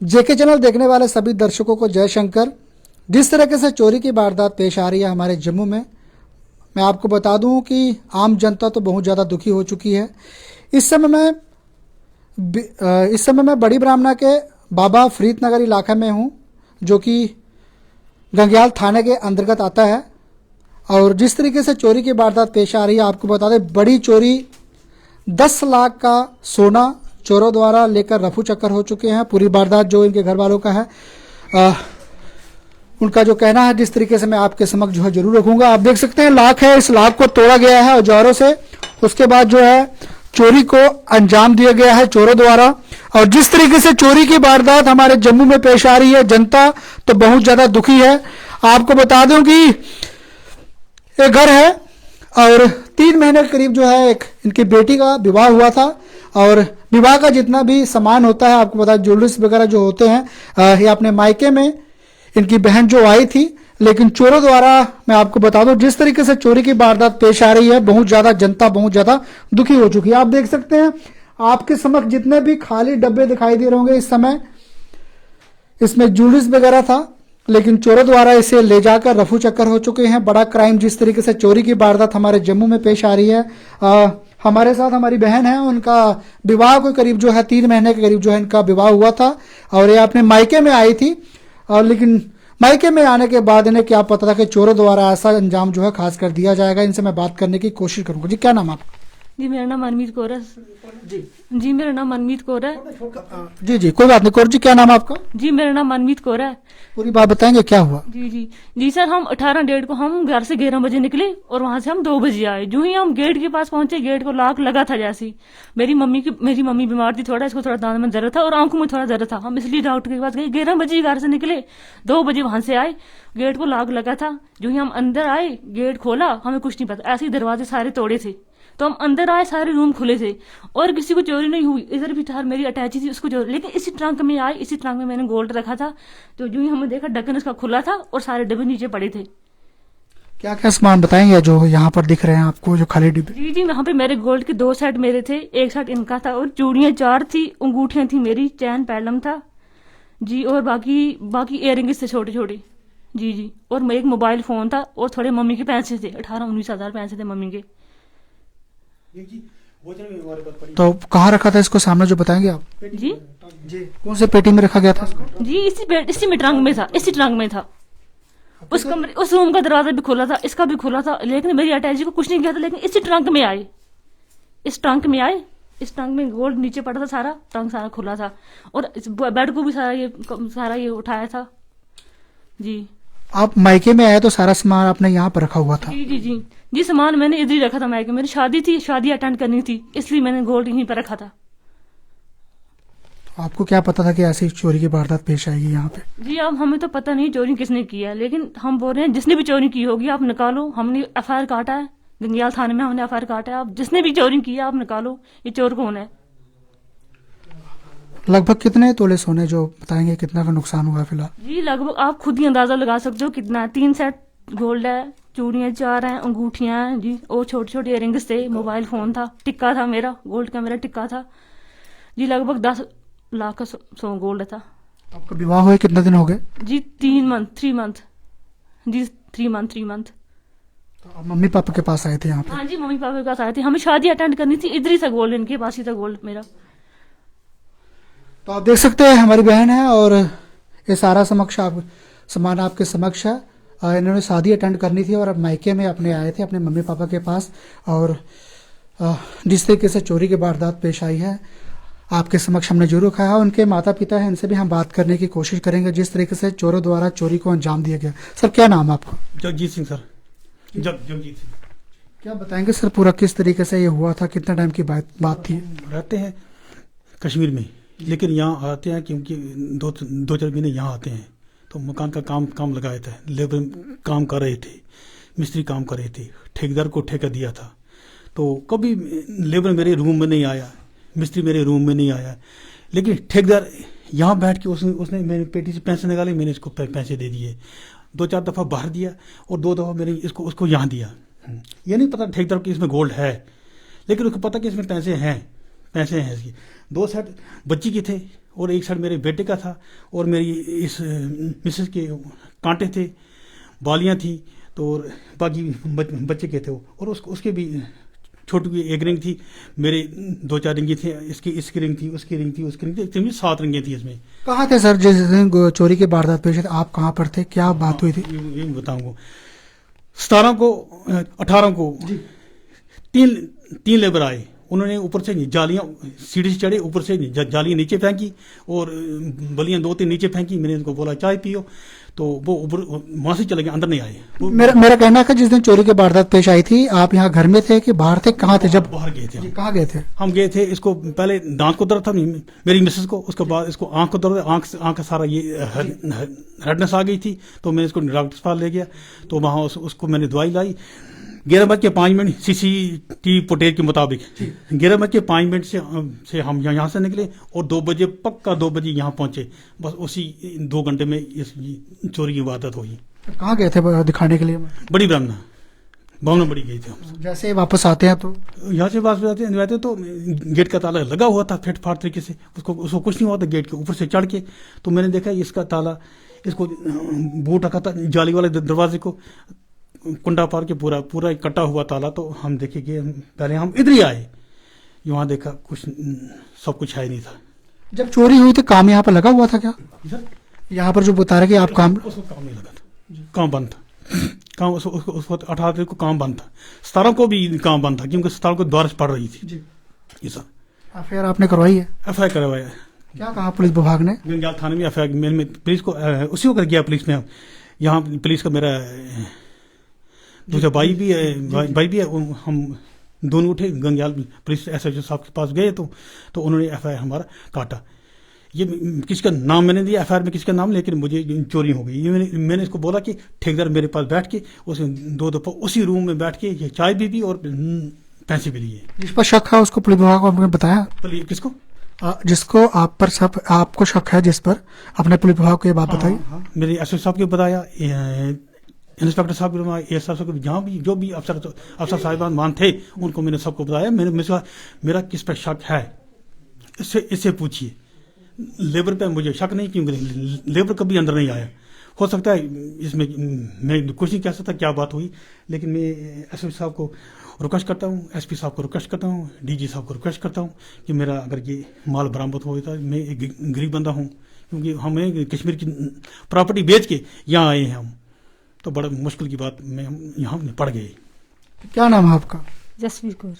जेके channel देखने वाले सभी दर्शकों को जय शंकर। जिस तरीके से चोरी की वारदात पेश आ रही है हमारे जम्मू में, मैं आपको बता दूं कि आम जनता तो बहुत ज़्यादा दुखी हो चुकी है। इस समय मैं बड़ी ब्राह्मणा के बाबा फरीद नगर इलाका में हूं, जो कि गंगयाल थाने के अंतर्गत आता है। और जिस तरीके से चोरी की वारदात पेश आ रही है, आपको बता दें, बड़ी चोरी 10 लाख का सोना चोरों द्वारा लेकर रफू चक्कर हो चुके हैं। पूरी वारदात जो इनके घर वालों का है, उनका जो कहना है, जिस तरीके से मैं आपके समक्ष जो है जरूर रखूंगा। आप देख सकते हैं लाख है, इस लाख को तोड़ा गया है औजारों से। उसके बाद जो है चोरी को अंजाम दिया गया है चोरों द्वारा। और जिस तरीके से चोरी की वारदात हमारे जम्मू में पेश आ रही है, जनता तो बहुत ज्यादा दुखी है। आपको बता दूं कि एक घर है और 3 महीने के करीब जो है एक इनकी बेटी का विवाह हुआ था। और विवाह का जितना भी सामान होता है, आपको पता है, ज्वेलरीज वगैरह जो होते हैं, ये अपने मायके में इनकी बहन जो आई थी। लेकिन चोरों द्वारा, मैं आपको बता दूं, जिस तरीके से चोरी की वारदात पेश आ रही है, बहुत ज्यादा जनता बहुत ज्यादा दुखी हो चुकी है। आप देख सकते हैं आपके समक्ष जितने भी खाली डब्बे दिखाई दे रहे होंगे इस समय, इसमें ज्वेलरीज वगैरह था, लेकिन चोरों द्वारा इसे ले जाकर रफू चक्कर हो चुके हैं। बड़ा क्राइम, जिस तरीके से चोरी की वारदात हमारे जम्मू में पेश आ रही है। हमारे साथ हमारी बहन है, उनका विवाह को करीब जो है 3 महीने के करीब जो है इनका विवाह हुआ था और ये अपने मायके में आई थी। और लेकिन मायके में आने के बाद इन्हें क्या पता था कि चोरों द्वारा ऐसा अंजाम जो है खास कर दिया जाएगा। इनसे मैं बात करने की कोशिश करूंगा। जी, क्या नाम आपका? जी, मेरा नाम मनमीत कौर है। जी, मेरा नाम मनमीत कौर है। जी, कोई बात नहीं। कौर जी, क्या नाम आपका? जी, मेरा नाम मनमीत कौर है। पूरी बात बताएंगे क्या हुआ? जी सर, हम 18 को हम घर से 11 बजे निकले और वहां से हम 2 बजे आए। जो ही हम गेट के पास पहुंचे, गेट को लॉक लगा था जैसे ही। मेरी मम्मी बीमार थी, थोड़ा इसको थोड़ा दांत में दर्द था और आंखों में थोड़ा दर्द था। हम इसलिए डॉक्टर के पास गए। 11 बजे घर से निकले, 2 बजे वहां से आए, गेट को लॉक लगा था। जो ही हम अंदर आए, गेट खोला, हमें कुछ नहीं पता, ऐसे ही दरवाजे सारे तोड़े थे। तो हम अंदर आए, सारे रूम खुले थे और किसी को चोरी नहीं हुई। इधर भी था, मेरी अटैची थी, उसको चोरी, लेकिन इसी ट्रंक में आए, इसी ट्रंक में मैंने गोल्ड रखा था। तो जो ही हमने देखा, ढक्कन उसका खुला था और सारे डब्बे नीचे पड़े थे। क्या क्या सामान बताएंगे जो यहाँ पर दिख रहे हैं आपको, जो खाली डिब्बे? जी, वहाँ पे मेरे गोल्ड के 2 सेट मेरे थे, 1 सेट इनका था और चूड़ियां 4 थी, अंगूठियां थी मेरी, चैन पैलम था जी, और बाकी इयररिंग्स थे छोटे छोटे। जी, और एक मोबाइल फोन था और थोड़े मम्मी के पैसे थे, 18-19 हजार पैसे थे मम्मी के। तो कहाँ रखा था इसको, सामने जो बताएंगे आप? जी, कौन से पेटी में रखा गया था इसको? जी, इसी में ट्रंक में था, इसी ट्रंक में था। उस रूम का दरवाजा भी खुला था, इसका भी खुला था, लेकिन मेरी अटैची को कुछ नहीं किया था। लेकिन इसी ट्रंक में आए, इस ट्रंक में गोल्ड नीचे पड़ा था, सारा ट्रंक सारा खुला था और बेड को भी सारा ये उठाया था। जी, आप मायके में आए तो सारा सामान आपने यहाँ पर रखा हुआ था? जी, सामान मैंने इधर ही रखा था मायके। मेरी शादी थी, शादी अटेंड करनी थी, इसलिए मैंने गोल्ड यहीं पर रखा था। आपको क्या पता था कि ऐसी चोरी की वारदात पेश आएगी यहाँ पे? जी, अब हमें तो पता नहीं चोरी किसने की है, लेकिन हम बोल रहे हैं जिसने भी चोरी की होगी आप निकालो। हमने FIR काटा है, गंगयाल थाने में हमने FIR काटा है। आप जिसने भी चोरी की है आप निकालो, ये चोर कौन है। लगभग कितने तोले सोने, जो बताएंगे कितना का नुकसान हुआ फिलहाल? जी, लगभग आप खुद ही अंदाजा लगा सकते हो कितना है। 3 सेट गोल्ड है, चूड़ियां 4 हैं, अंगूठियां हैं जी, और छोटे छोटे इयररिंग्स थे, मोबाइल फोन था, टिक्का था मेरा, गोल्ड का मेरा टिक्का था जी। लगभग 10 लाख का सो गोल्ड था। आपका विवाह हुए कितने दिन हो गए? जी, 3 मंथ जी, 3 मंथ। तो मम्मी पापा के पास आए थे यहाँ पे? हाँ जी, मम्मी पापा के पास आए थे, हमें शादी अटेंड करनी थी, इधर ही था गोल्ड, इनके पास ही था गोल्ड मेरा। तो आप देख सकते हैं हमारी बहन है और ये सारा सामान आपके समक्ष है। इन्होंने शादी अटेंड करनी थी और अब मायके में अपने आए थे अपने मम्मी पापा के पास। और जिस तरीके से चोरी की वारदात पेश आई है आपके समक्ष हमने जरूर रखा है। उनके माता पिता हैं, इनसे भी हम बात करने की कोशिश करेंगे, जिस तरीके से चोरों द्वारा चोरी को अंजाम दिया गया। सर, क्या नाम आपका? जगजीत सिंह सर। जगजीत सिंह। क्या बताएंगे सर, पूरा किस तरीके से ये हुआ था, कितना टाइम की बात थी? रहते हैं कश्मीर में, लेकिन यहाँ आते हैं क्योंकि 2-4 महीने यहाँ आते हैं। तो मकान का काम लगाए थे, लेबर काम कर रहे थे, मिस्त्री काम कर रहे थे, ठेकेदार को ठेका दिया था। तो कभी लेबर मेरे रूम में नहीं आया, मिस्त्री मेरे रूम में नहीं आया, लेकिन ठेकेदार यहाँ बैठ के उसने मेरी पेटी से पैसे निकाले, मैंने इसको पैसे दे दिए। 2-4 दफ़ा बाहर दिया और 2 दफ़ा मैंने उसको यहाँ दिया। ये नहीं पता ठेकेदार की इसमें गोल्ड है, लेकिन उसको पता कि इसमें पैसे हैं इसकी। 2 सेट बच्ची के थे, और एक साइड मेरे बेटे का था, और मेरी इस मिसेस के कांटे थे, बालियां थी, तो और बाकी बच्चे के थे, और उसके भी छोटी की एक रिंग थी, मेरे 2-4 रिंगी थी, इसकी रिंग थी, उसकी रिंग थी, उसकी रिंग थी, इसमें 7 रिंगें थी इसमें। कहाँ थे सर जिस दिन चोरी की वारदात पेश हुई? आप कहाँ पर थे, क्या बात हुई थी? ये बताऊंगा। 17 को 18 को तीन लेबर आए, उन्होंने ऊपर से जालियां, सीढ़ी से चढ़े, ऊपर से जालियां नीचे फेंकी और बलियां 2-3 नीचे फेंकी। मैंने उनको बोला चाय पियो, तो वो ऊपर वहां से चले गए, अंदर नहीं आए। मेरा कहना है जिस दिन चोरी की वारदात पेश आई थी, आप यहाँ घर में थे कि बाहर थे, कहाँ थे जब? बाहर गए थे हम। कहाँ गए थे? हम गए थे, इसको पहले दांत को दर्द था मेरी मिसेस को, उसके बाद इसको आंख को दर्द, आंख का सारा ये रेडनेस आ गई थी, तो मैंने इसको डॉक्टर के पास ले गया, तो वहां उसको मैंने दवाई लाई। 11:05 CCTV फुटेज के मुताबिक 11:05 से हम यहाँ से निकले, और 2 बजे पक्का 2 बजे यहाँ पहुंचे। बस उसी 2 घंटे में इस चोरी की वारदात हुई। कहाँ गए थे दिखाने के लिए? बड़ी भावना बड़ी गई थी हम। जैसे ही वापस आते हैं तो यहाँ से वापस आते तो गेट का ताला लगा हुआ था फिट फाट तरीके से, उसको कुछ नहीं हुआ था। गेट के ऊपर से चढ़ के तो मैंने देखा इसका ताला, इसको बूट रखा था जाली वाले दरवाजे को, कुंडा पार के पूरा कटा हुआ ताला। तो हम देखे कि पहले हम इधर ही आए, यहाँ देखा कुछ सब कुछ है नहीं था। जब चोरी हुई थी काम यहाँ पर लगा हुआ था क्या? यहाँ पर जो बता रहे कि आप काम, उसको काम नहीं लगा था, काम बंद था। काम उसको 18 तारीख को काम बंद था, 17 को भी काम बंद था, क्योंकि 17 को बारिश पड़ रही थी। ये सर एफआईआर आपने करवाई है? एफआईआर करवाया। क्या कहा पुलिस विभाग ने? गंगाल थाने में एफआईआर में पुलिस को उसी को कर गया पुलिस में। यहाँ पुलिस का मेरा दूसरा भाई भी है, हम दोनों उठे गंगाल पुलिस एसएचओ साहब के पास गए, तो उन्होंने एफआईआर हमारा काटा। ये किसका नाम मैंने दिया एफआईआर में, किसका नाम, लेकिन मुझे चोरी हो गई। ये मैंने इसको बोला कि ठेकेदार मेरे पास बैठ के उसने 2 दफा उसी रूम में बैठ के ये चाय भी पी और पैसे भी लिए। जिस पर शक है उसको पुलिस विभाग को आपने बताया? किसको? जिसको आप पर सब आपको शक है, जिस पर आपने पुलिस विभाग को ये बात बताई? मेरे एसएचओ साहब को बताया, इंस्पेक्टर साहब को, एएस साहब को, जहाँ भी जो भी अफसर साहिबान मान थे उनको मैंने सबको बताया। मेरा किस पर शक है इससे पूछिए। लेबर पे मुझे शक नहीं, क्योंकि लेबर कभी अंदर नहीं आया। हो सकता है इसमें मैं कुछ नहीं कह सकता क्या बात हुई, लेकिन मैं एसपी साहब को रिक्वेस्ट करता हूँ, एसपी साहब को रिक्वेस्ट करता हूँ, डीजी साहब को रिक्वेस्ट करता हूँ कि मेरा अगर ये माल बरामद हो जाता है। मैं एक गरीब बंदा हूँ, क्योंकि हमें कश्मीर की प्रॉपर्टी बेच के यहाँ आए हैं हम, तो बड़ा मुश्किल की बात में हम यहाँ पड़ गए। क्या नाम है आपका? जसवीर कौर।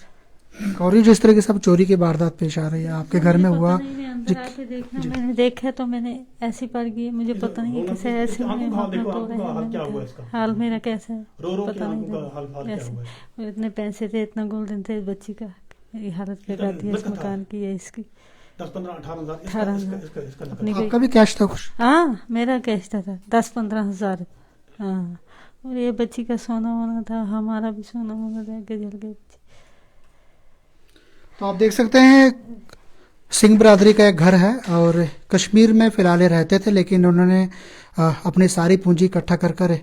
गौरी, जिस तरह की सब चोरी की वारदात पेश आ रही है आपके घर में हुआ, मैंने देखा तो मैंने ऐसी पड़ गई, मुझे पता नहीं कैसे ऐसे हाल मेरा कैसा है पता नहीं। ऐसे इतने पैसे थे, इतना गोल्डन थे, बच्ची का मेरी हालत बेकार थी, इस मकान की है, इसकी 18,000 आपका भी कैश था कुछ? हाँ मेरा कैश था 10-15 हज़ार। हाँ, और ये बच्ची का सोना वोना था, हमारा भी सोना वोना था, जल गए। तो आप देख सकते हैं सिंह बरादरी का एक घर है, और कश्मीर में फिलहाल रहते थे, लेकिन उन्होंने अपनी सारी पूंजी इकट्ठा कर कर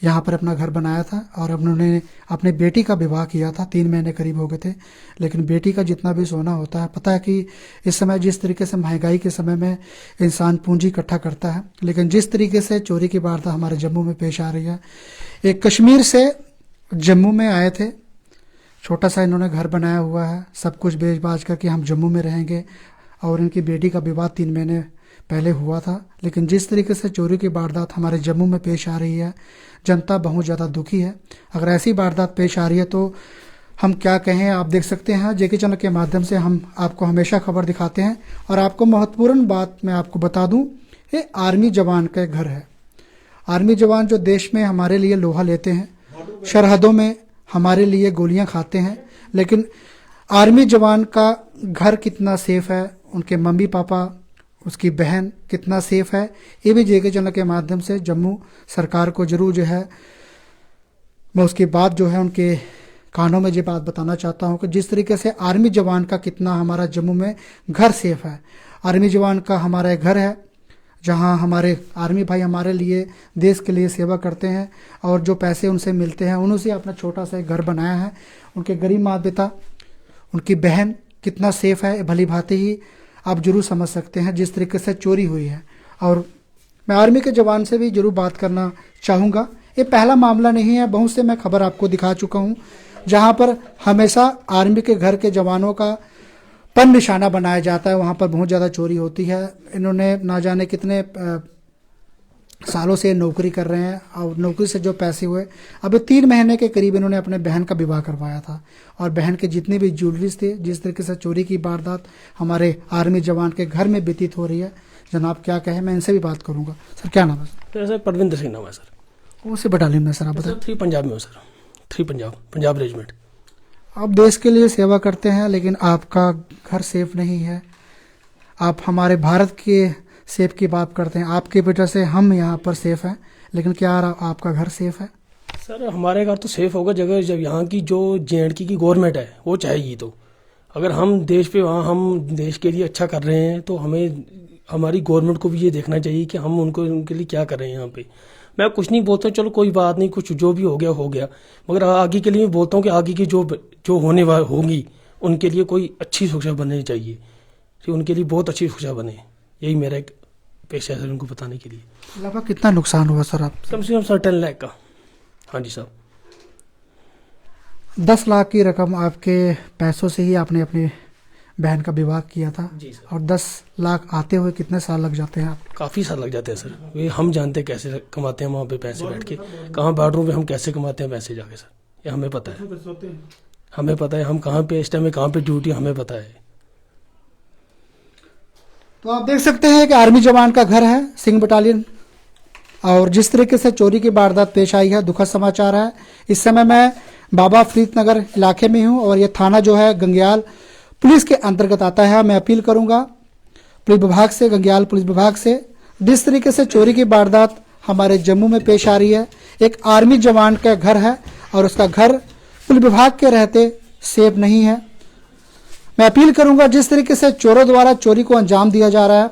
यहाँ पर अपना घर बनाया था, और उन्होंने अपने बेटी का विवाह किया था। 3 महीने करीब हो गए थे, लेकिन बेटी का जितना भी सोना होता है, पता है कि इस समय जिस तरीके से महंगाई के समय में इंसान पूंजी इकट्ठा करता है, लेकिन जिस तरीके से चोरी की वारदात हमारे जम्मू में पेश आ रही है। एक कश्मीर से जम्मू में आए थे, छोटा सा इन्होंने घर बनाया हुआ है, सब कुछ बेच बाच कर कि हम जम्मू में रहेंगे, और इनकी बेटी का विवाह 3 महीने पहले हुआ था। लेकिन जिस तरीके से चोरी की वारदात हमारे जम्मू में पेश आ रही है, जनता बहुत ज़्यादा दुखी है। अगर ऐसी वारदात पेश आ रही है तो हम क्या कहें। आप देख सकते हैं जेके चैनल के माध्यम से हम आपको हमेशा खबर दिखाते हैं, और आपको महत्वपूर्ण बात मैं आपको बता दूं, ये आर्मी जवान का घर है। आर्मी जवान जो देश में हमारे लिए लोहा लेते हैं, सरहदों में हमारे लिए गोलियां खाते हैं, लेकिन आर्मी जवान का घर कितना सेफ है, उनके मम्मी पापा, उसकी बहन कितना सेफ है, ये भी जेके चैनल के माध्यम से जम्मू सरकार को जरूर जो है मैं उसकी बात जो है उनके कानों में ये बात बताना चाहता हूँ कि जिस तरीके से आर्मी जवान का कितना हमारा जम्मू में घर सेफ है। आर्मी जवान का हमारा एक घर है जहाँ हमारे आर्मी भाई हमारे लिए देश के लिए सेवा करते हैं, और जो पैसे उनसे मिलते हैं उनसे अपना छोटा सा एक घर बनाया है। उनके गरीब माता पिता, उनकी बहन कितना सेफ है, भली भांति ही आप जरूर समझ सकते हैं जिस तरीके से चोरी हुई है। और मैं आर्मी के जवान से भी जरूर बात करना चाहूँगा। ये पहला मामला नहीं है, बहुत से मैं खबर आपको दिखा चुका हूँ जहाँ पर हमेशा आर्मी के घर के जवानों का पर निशाना बनाया जाता है, वहाँ पर बहुत ज़्यादा चोरी होती है। इन्होंने ना जाने कितने सालों से नौकरी कर रहे हैं और नौकरी से जो पैसे हुए, अभी 3 महीने के करीब इन्होंने अपने बहन का विवाह करवाया था और बहन के जितनी भी ज्वेलरीज थे, जिस तरीके से चोरी की वारदात हमारे आर्मी जवान के घर में व्यतीत हो रही है, जनाब क्या कहे, मैं इनसे भी बात करूंगा। सर क्या नाम है? तो सर परविंदर सिंह नाम है सर। कौन सी बटालियन में सर आप बताएं? 3 पंजाब में हो सर। 3 पंजाब रेजिमेंट। आप देश के लिए सेवा करते हैं लेकिन आपका घर सेफ नहीं है। आप हमारे भारत के सेफ की बात करते हैं, आपकी वजह से हम यहाँ पर सेफ हैं, लेकिन क्या आपका घर सेफ है? सर हमारे घर तो सेफ होगा जगह जब यहाँ की जो JNK की गवर्नमेंट है वो चाहेगी। तो अगर हम देश पे वहाँ हम देश के लिए अच्छा कर रहे हैं तो हमें हमारी गवर्नमेंट को भी ये देखना चाहिए कि हम उनके लिए क्या कर रहे हैं यहाँ पे। मैं कुछ नहीं बोलता, चलो कोई बात नहीं, कुछ जो भी हो गया, मगर आगे के लिए बोलता हूँ कि आगे की जो होने वाली होंगी उनके लिए कोई अच्छी सुरक्षा बननी चाहिए, कि उनके लिए बहुत अच्छी सुरक्षा बने। यही मेरा एक पेशा है सर, उनको बताने के लिए। लगभग कितना नुकसान हुआ सर आप? कम से कम सर 10 लाख का। हाँ जी साहब। 10 लाख की रकम आपके पैसों से ही आपने अपनी बहन का विवाह किया था जी सर। और 10 लाख आते हुए कितने साल लग जाते हैं आप? काफ़ी साल लग जाते हैं सर। ये हम जानते हैं कैसे कमाते हैं वहाँ पे पैसे बैठ के, कहाँ बेडरूम पे हम कैसे कमाते हैं पैसे जाके सर, ये हमें पता है। हमें पता है हम कहाँ पे इस टाइम में कहाँ पे ड्यूटी, हमें पता है। तो आप देख सकते हैं कि आर्मी जवान का घर है सिंह बटालियन, और जिस तरीके से चोरी की वारदात पेश आई है, दुखद समाचार है। इस समय मैं बाबा फरीद नगर इलाके में हूं और ये थाना जो है गंगयाल पुलिस के अंतर्गत आता है। मैं अपील करूंगा पुलिस विभाग से, गंगयाल पुलिस विभाग से, जिस तरीके से चोरी की वारदात हमारे जम्मू में पेश आ रही है, एक आर्मी जवान का घर है और उसका घर पुलिस विभाग के रहते सेफ नहीं है। मैं अपील करूंगा जिस तरीके से चोरों द्वारा चोरी को अंजाम दिया जा रहा है।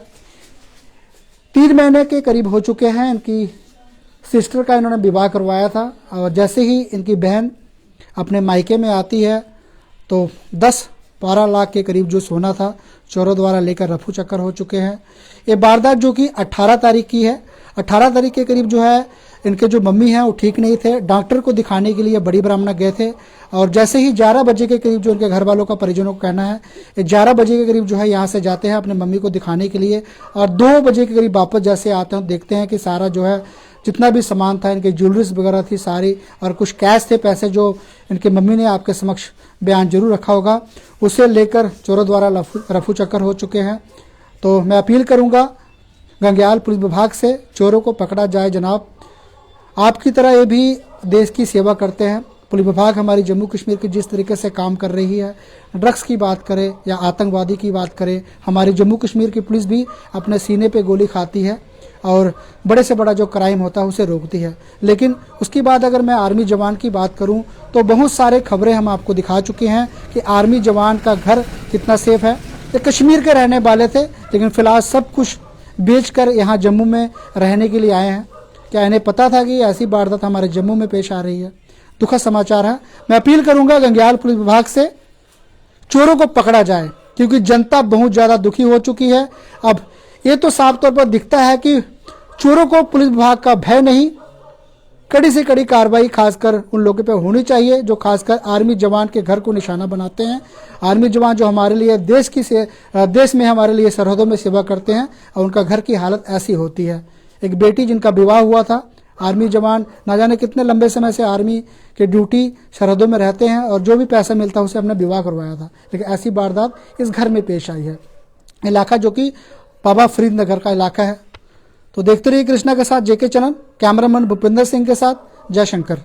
3 महीने के करीब हो चुके हैं, इनकी सिस्टर का इन्होंने विवाह करवाया था और जैसे ही इनकी बहन अपने मायके में आती है तो 10-12 लाख के करीब जो सोना था चोरों द्वारा लेकर रफू चक्कर हो चुके हैं। ये वारदात जो कि 18 तारीख की है, 18 तारीख के करीब जो है इनके जो मम्मी हैं वो ठीक नहीं थे, डॉक्टर को दिखाने के लिए बड़ी ब्राह्मणा गए थे और जैसे ही 11 बजे के करीब जो इनके घर वालों का परिजनों को कहना है, 11 बजे के करीब जो है यहाँ से जाते हैं अपने मम्मी को दिखाने के लिए और 2 बजे के करीब वापस जैसे आते हैं देखते हैं कि सारा जो है जितना भी सामान था, इनके ज्वेलरीज वगैरह थी सारी और कुछ कैश थे, पैसे जो इनके मम्मी ने आपके समक्ष बयान जरूर रखा होगा, उसे लेकर चोरों द्वारा रफू चक्कर हो चुके हैं। तो मैं अपील करूंगा गंगयाल पुलिस विभाग से चोरों को पकड़ा जाए। जनाब आपकी तरह ये भी देश की सेवा करते हैं। पुलिस विभाग हमारी जम्मू कश्मीर की जिस तरीके से काम कर रही है, ड्रग्स की बात करें या आतंकवादी की बात करें, हमारी जम्मू कश्मीर की पुलिस भी अपने सीने पे गोली खाती है और बड़े से बड़ा जो क्राइम होता है उसे रोकती है। लेकिन उसके बाद अगर मैं आर्मी जवान की बात करूं तो बहुत सारे खबरें हम आपको दिखा चुके हैं कि आर्मी जवान का घर कितना सेफ है। ये कश्मीर के रहने वाले थे लेकिन फिलहाल सब कुछ बेचकर यहाँ जम्मू में रहने के लिए आए हैं। क्या इन्हें पता था कि ऐसी वारदात हमारे जम्मू में पेश आ रही है? दुखद समाचार है। मैं अपील करूंगा गंगयाल पुलिस विभाग से चोरों को पकड़ा जाए क्योंकि जनता बहुत ज्यादा दुखी हो चुकी है। अब ये तो साफ तौर पर दिखता है कि चोरों को पुलिस विभाग का भय नहीं, कड़ी से कड़ी कार्रवाई खासकर उन लोगों पे होनी चाहिए जो खासकर आर्मी जवान के घर को निशाना बनाते हैं। आर्मी जवान जो हमारे लिए देश में हमारे लिए सरहदों में सेवा करते हैं और उनका घर की हालत ऐसी होती है। एक बेटी जिनका विवाह हुआ था, आर्मी जवान ना जाने कितने लंबे समय से आर्मी के ड्यूटी सरहदों में रहते हैं और जो भी पैसा मिलता है उसे अपने विवाह करवाया था, लेकिन ऐसी वारदात इस घर में पेश आई है। इलाका जो कि बाबा फरीद नगर का इलाका है। तो देखते रहिए कृष्णा के साथ जेके चैनल, कैमरामैन भूपिंदर सिंह के साथ जयशंकर।